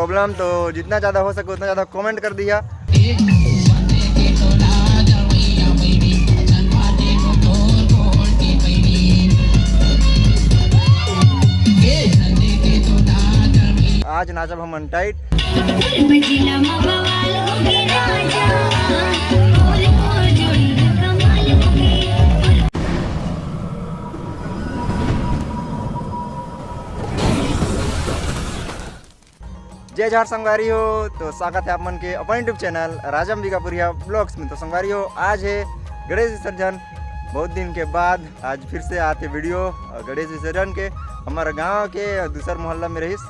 Problem, तो जितना ज़्यादा हो सके उतना ज़्यादा कमेंट कर दिया। आज नाचब हम अनटाइट। जय झार संगवारी हो, तो स्वागत है आप मन के अपन यूट्यूब चैनल राजम विकापुरिया ब्लॉग्स में। तो संगवारी हो, आज है गणेश विसर्जन। बहुत दिन के बाद आज फिर से आते वीडियो गणेश विसर्जन के। हमारे गांव के दूसर मोहल्ला में रहीस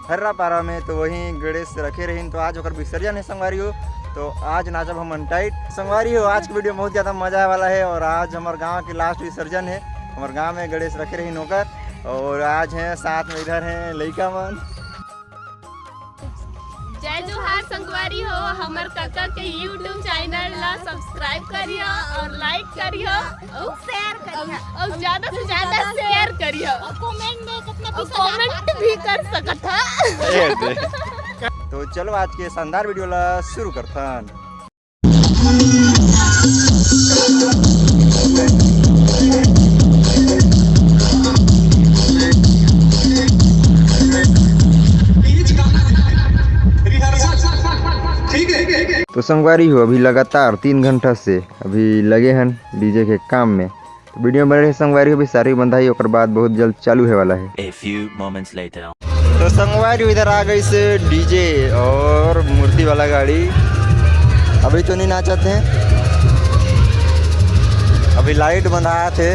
हर्रा पारा में, तो वहीं गणेश रखे रहीन। तो आज ओकर विसर्जन है संगवारी हो, तो आज नाचब हम अनटाइट। संगवारी हो, आज की वीडियो बहुत ज़्यादा मजा वाला है और आज हमारे गाँव के लास्ट विसर्जन है। हमारे गाँव में गणेश रखे रहीन होकर, और आज हैं साथ में इधर हैं लइका मन। जय जोहार संगवारी हो, हमर काका के यूट्यूब चैनल ला सब्सक्राइब करियो और लाइक करियो और शेयर करियो और ज्यादा से ज्यादा शेयर करियो और कमेंट में कितना कमेंट भी कर सकत है। तो चलो आज के शानदार वीडियो ला शुरू करथन। तो संगवारी हो, अभी लगातार 3 घंटा से अभी लगे हैं डीजे के काम में। तो वीडियो बन रहे संगवारी हो, भी सारी बंधाई और बाद बहुत जल्द चालू है वाला है। A few moments later. तो संगवारी हो, इधर आ गई से डीजे और मूर्ति वाला गाड़ी। अभी तो नहीं नाचते हैं, अभी लाइट बंधाया थे।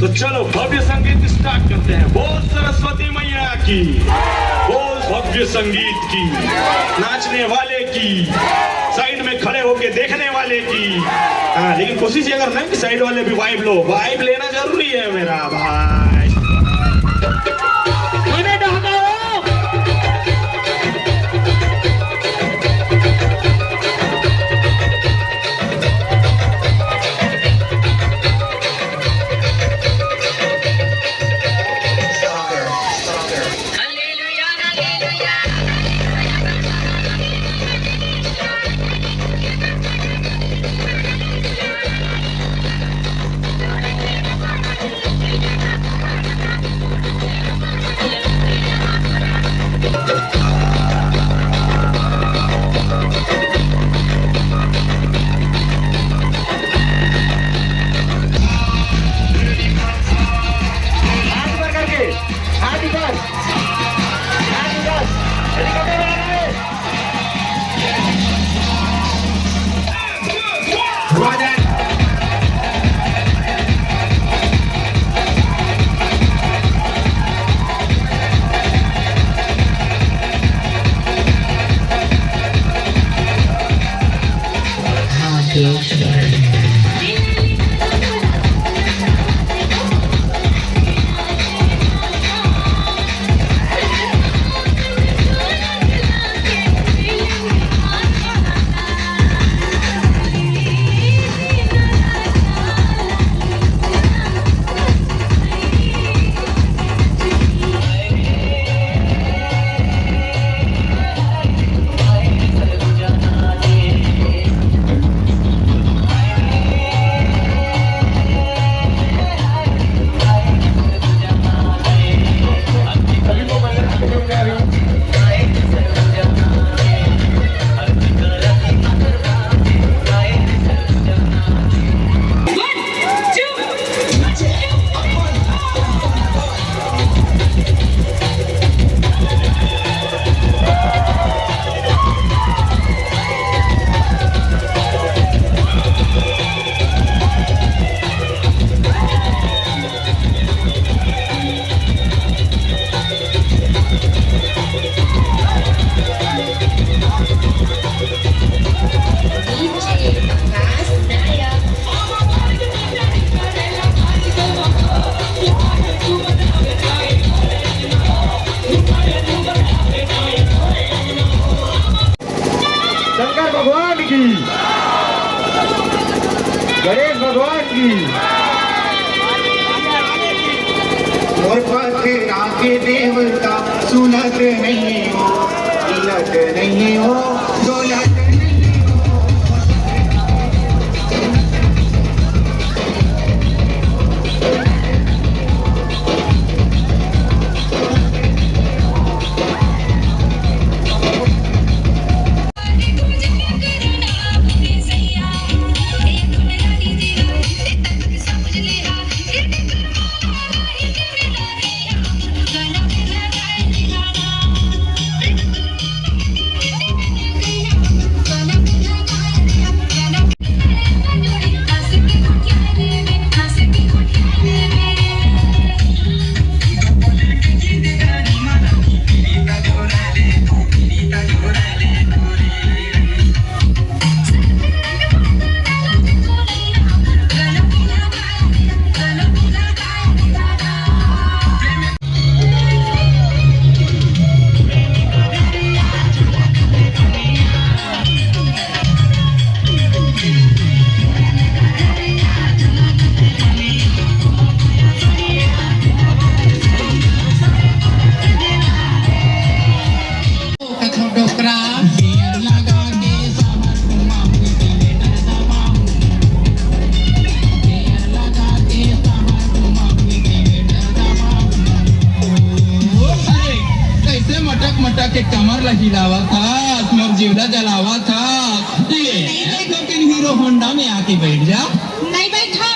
तो चलो भव्य संगीत स्टार्ट करते हैं। बोल सरस्वती मैया की, बोल भव्य संगीत की, नाचने वाले की, साइड में खड़े होके देखने वाले की। हाँ, लेकिन कोशिश ये करना कि साइड वाले भी वाइब लो, वाइब लेना जरूरी है मेरा भाई। भगवान की और पाथे आके देवता सुनत नहीं हो, हिलत नहीं हो, डोलत नहीं हो। मटक के कमर हिलावा था, मोर जीवला जलावा था। हीरो होंडा में आके बैठ जा। नहीं बैठा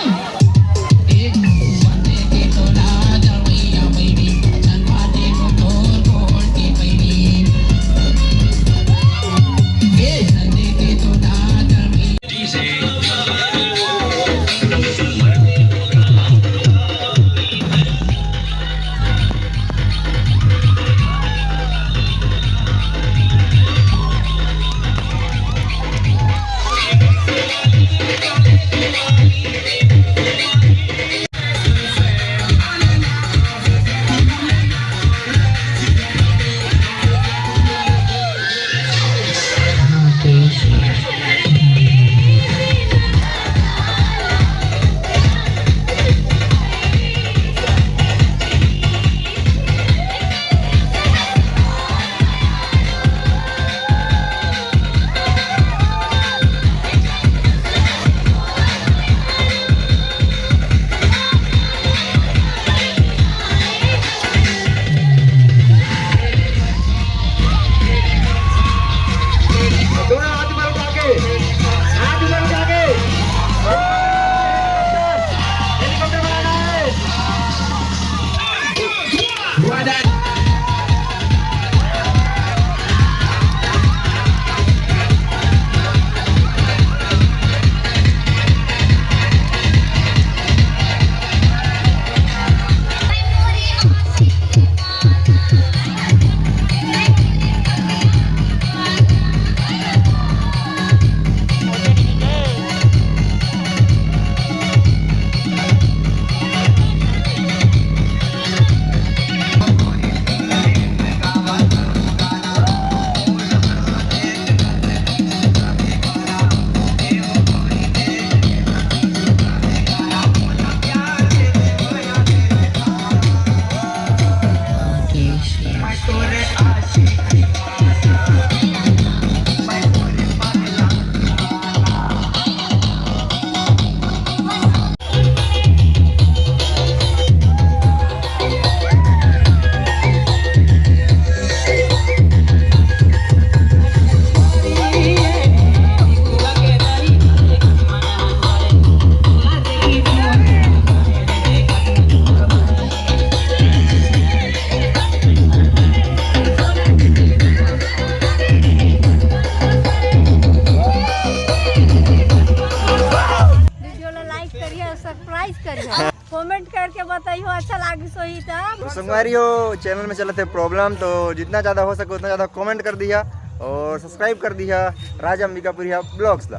सरप्राइज करियो कमेंट करके बताइयो अच्छा लागी सोई तो संगवारियों चैनल में चलते प्रॉब्लम तो जितना ज़्यादा हो सके उतना ज़्यादा कमेंट कर दिया और सब्सक्राइब कर दिया राजा अंबिकापुरिया ब्लॉग्स ला।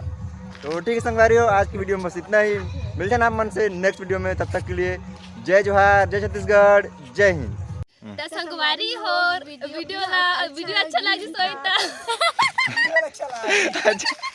तो ठीक है संगवारियों आज की वीडियो में बस इतना ही, मिलते हैं आप मन से नेक्स्ट वीडियो में, तब तक के लिए जय जोहार, जय छत्तीसगढ़, जय हिंद। तो संगवारी हो वीडियो अच्छा लगी सोई अच्छा